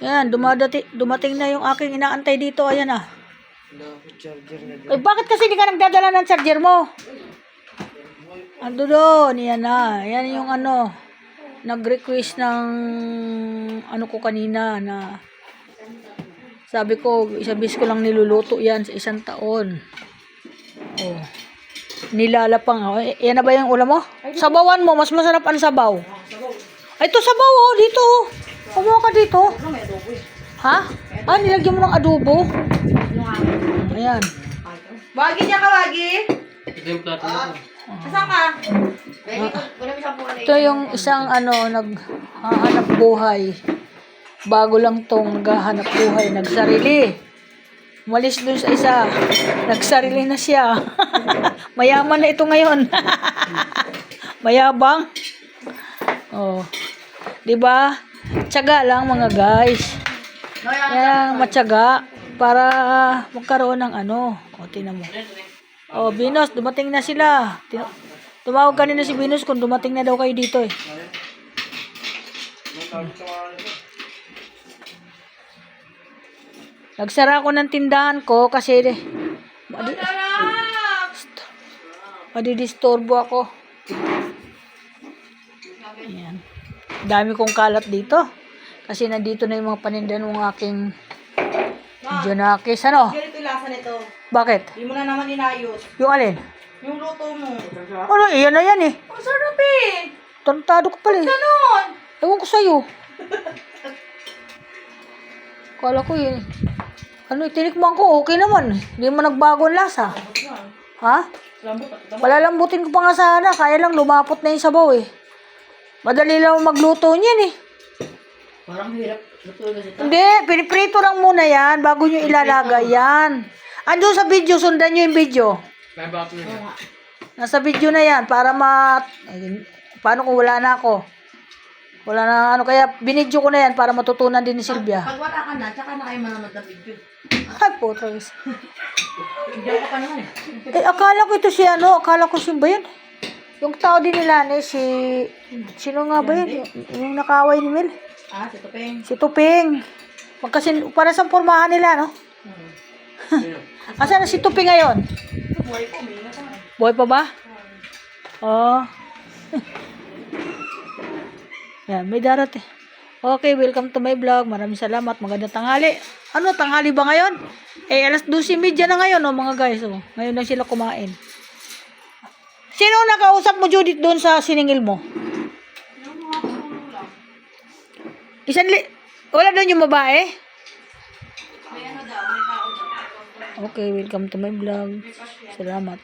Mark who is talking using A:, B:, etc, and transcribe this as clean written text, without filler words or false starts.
A: Yan, dumating na yung aking inaantay dito. Ayan ah. Eh, bakit kasi di ka nagdadala ng charger mo? Ando doon. Yan na. Yan yung ano. Nag-request ng ano ko kanina na sabi ko, isang bis ko lang niluluto yan sa isang taon. Oh. Nilalapang. Oh. Yan na ba yung ulam mo? Sabawan mo. Mas masarap ang sabaw. Ay, ito sabaw oh. Dito oh. Kumuha ka dito. Ha? Ah, nilagyan mo ng adobo. Ayan.
B: Wagi niya ka, Wagi.
C: Ito yung plato na ito.
B: Asan ka?
A: Ito yung isang ano, naghahanap buhay. Bago lang tong naghahanap buhay. Nagsarili. Umalis dun sa isa. Nagsarili na siya. Mayaman na ito ngayon. Mayabang. Oh. Diba? Tiyaga lang mga guys. Yan, matyaga. Para magkaroon ng ano. O, tinan mo. O, Venus, dumating na sila. Tumawag kanina si Venus kung dumating na daw kayo dito eh. Nagsara ako ng tindahan ko kasi madidisturbo ako. Ayan. Dami kong kalat dito. Kasi nandito na yung mga panindan ng aking Junakis. Ano?
B: Ganito yung lasa nito.
A: Bakit?
B: Hindi mo na naman inayos.
A: Yung alin?
B: Yung luto mo.
A: Ano? Iyan na yan eh.
B: Ang sarap eh.
A: Tantado ko pala eh.
B: Ganon.
A: Ewan ko sa'yo. Kala ko yun. Ano, tinikman ko, okay naman. Hindi mo nagbago ang lasa. Ha? Palalambutin ko pa nga sana. Kaya lang lumapot na yung sabaw eh. Madali lang magluto niyan eh.
B: Parang hirap.
A: Hindi, piniprito lang muna yan bago nyo ilalagay yan. Ando sa video, sundan nyo yung video.
C: May bato na yan.
A: Nasa video na yan para paano kung wala na ako? Wala na ano, kaya binidyo ko na yan para matutunan din ni Sylvia.
B: Pag wala ka na, tsaka na kayo manonood ng video.
A: Ay, putros.
B: Hindi ka pa naman eh.
A: Akala ko ito si ano, akala ko si ba yun? Yung tao din nila ni sino nga ba yun? Yung nakaway ni Mel.
B: Ah, si Tupeng.
A: Si Tuping. Para sa pormahan nila, no? Asan na si Tuping ngayon?
B: Buhay po, may ingat ka.
A: Buhay pa ba? Oo. Yan, may darating. Okay, welcome to my vlog. Maraming salamat. Magandang tanghali. Ano, tanghali ba ngayon? Eh, alas 12:30 na ngayon, oh, mga guys. Oh. Ngayon lang sila kumain. Sino nakausap mo, Judith, doon sa siningil mo? Wala doon yung babae?
B: May ano daw, may tao daw.
A: Okay, welcome to my vlog. Salamat.